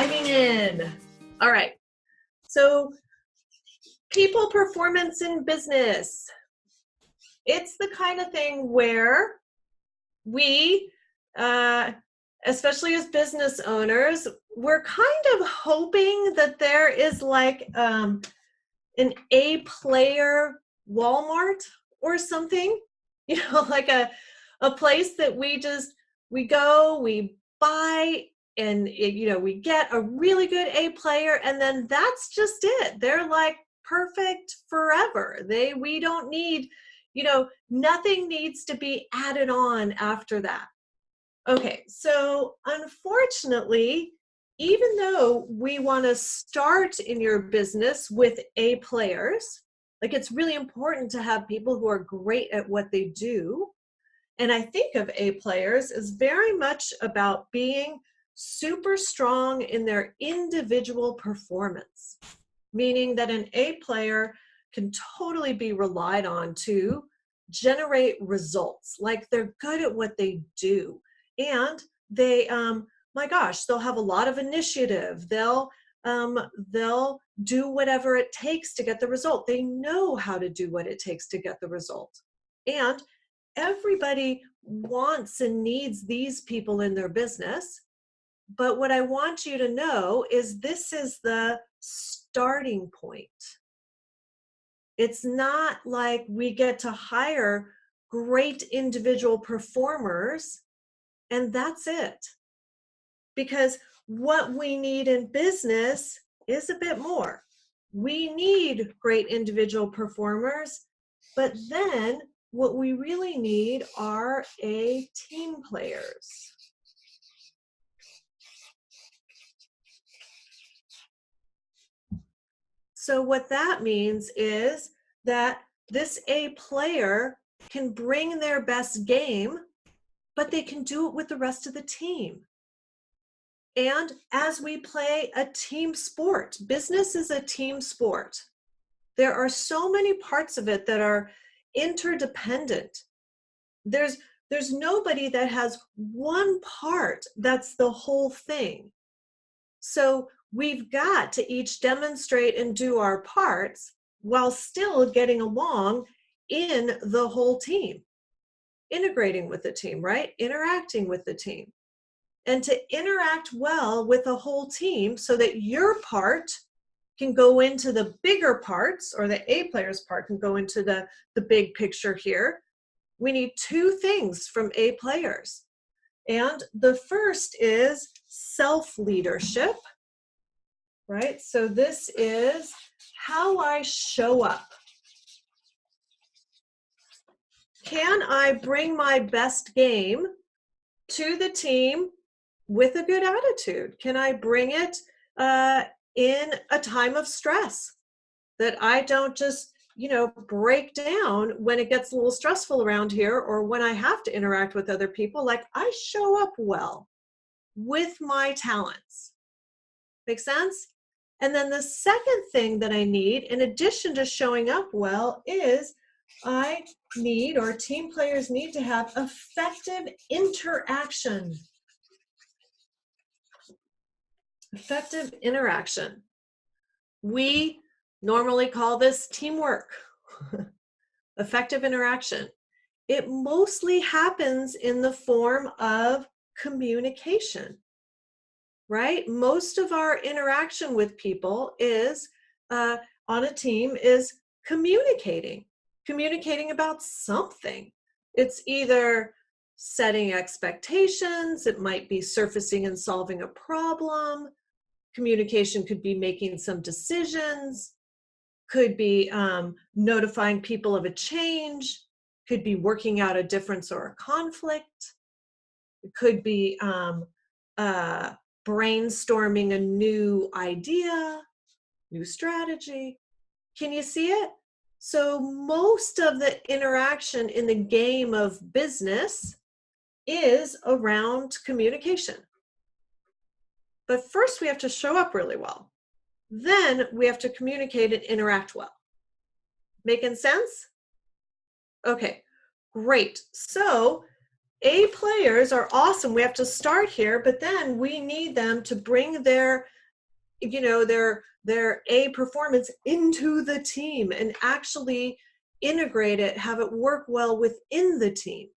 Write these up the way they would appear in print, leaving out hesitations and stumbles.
diving in. All right. So, people performance in business. It's the kind of thing where we, especially as business owners, we're kind of hoping that there is like an A Player Walmart or something, like a place that we go, we buy, and we get a really good A player, and then that's just it. They're like perfect forever. We don't need, nothing needs to be added on after that. Okay, so unfortunately, even though we want to start in your business with A players, like it's really important to have people who are great at what they do. And I think of A players as very much about being super strong in their individual performance, meaning that an A player can totally be relied on to generate results. Like they're good at what they do. And they, my gosh, they'll have a lot of initiative. They'll do whatever it takes to get the result. They know how to do what it takes to get the result. And everybody wants and needs these people in their business. But what I want you to know is this is the starting point. It's not like we get to hire great individual performers and that's it. Because what we need in business is a bit more. We need great individual performers, but then what we really need are A team players. So what that means is that this A player can bring their best game, but they can do it with the rest of the team. And as we play a team sport, business is a team sport. There are so many parts of it that are interdependent. There's nobody that has one part that's the whole thing. So we've got to each demonstrate and do our parts while still getting along in the whole team, integrating with the team, right? Interacting with the team. And to interact well with the whole team so that your part can go into the bigger parts, or the A player's part can go into the big picture here, we need two things from A players. And the first is self-leadership, right? So this is how I show up. Can I bring my best game to the team with a good attitude? Can I bring it in a time of stress, that I don't just, break down when it gets a little stressful around here, or when I have to interact with other people? Like I show up well with my talents. Make sense? And then the second thing that I need, in addition to showing up well, is I need, or team players need, to have effective interaction. Effective interaction. We normally call this teamwork. Effective interaction. It mostly happens in the form of communication, right? Most of our interaction with people is on a team is communicating about something. It's either setting expectations, it might be surfacing and solving a problem. Communication could be making some decisions, could be notifying people of a change, could be working out a difference or a conflict. It could be brainstorming a new idea, new strategy. Can you see it? So most of the interaction in the game of business is around communication. But first we have to show up really well. Then we have to communicate and interact well. Making sense? Okay, great. So A players are awesome. We have to start here, but then we need them to bring their, their A performance into the team and actually integrate it, have it work well within the team.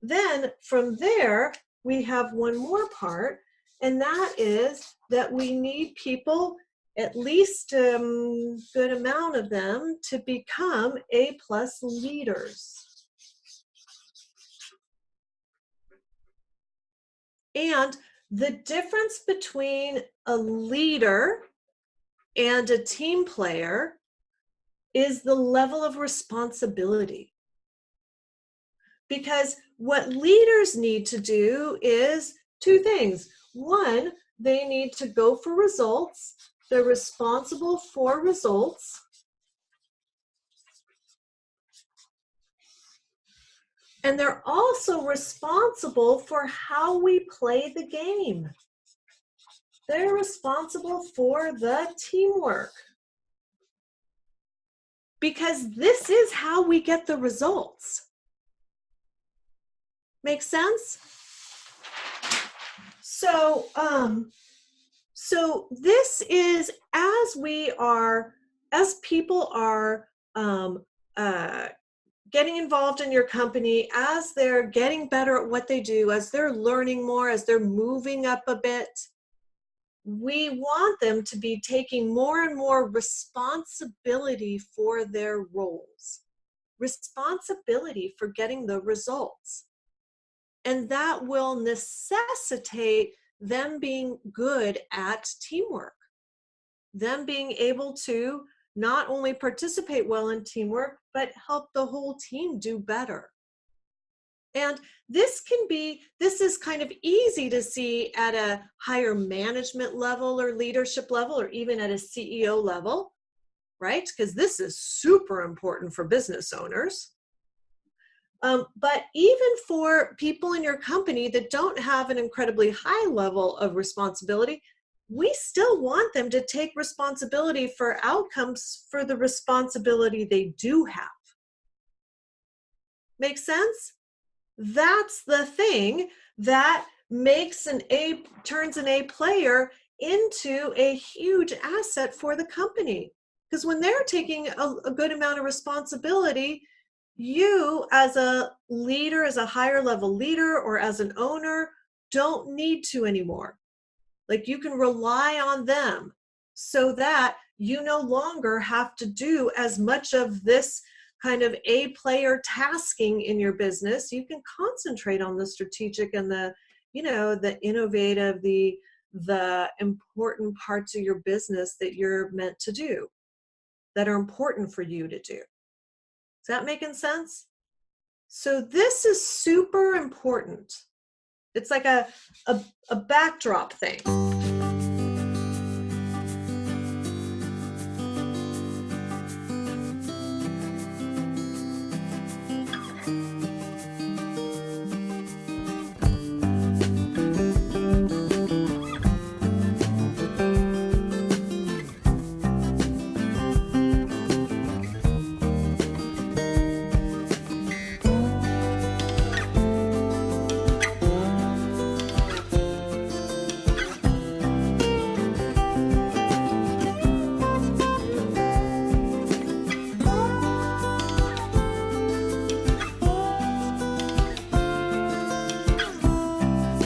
Then from there, we have one more part, and that is that we need people, at least a good amount of them, to become A+ leaders. And the difference between a leader and a team player is the level of responsibility. Because what leaders need to do is two things. One, they need to go for results. They're responsible for results. And they're also responsible for how we play the game. They're responsible for the teamwork. Because this is how we get the results. Make sense? So this is as people are getting involved in your company, as they're getting better at what they do, as they're learning more, as they're moving up a bit, we want them to be taking more and more responsibility for their roles, responsibility for getting the results. And that will necessitate them being good at teamwork, them being able to not only participate well in teamwork, but help the whole team do better. And this is kind of easy to see at a higher management level or leadership level, or even at a CEO level, right? Because this is super important for business owners. But even for people in your company that don't have an incredibly high level of responsibility, we still want them to take responsibility for outcomes for the responsibility they do have. Make sense? That's the thing that turns an A player into a huge asset for the company. Because when they're taking a good amount of responsibility, you as a leader, as a higher level leader, or as an owner, don't need to anymore. Like, you can rely on them so that you no longer have to do as much of this kind of A player tasking in your business. You can concentrate on the strategic and the innovative, the important parts of your business that you're meant to do, that are important for you to do. Is that making sense? So this is super important. It's like a backdrop thing.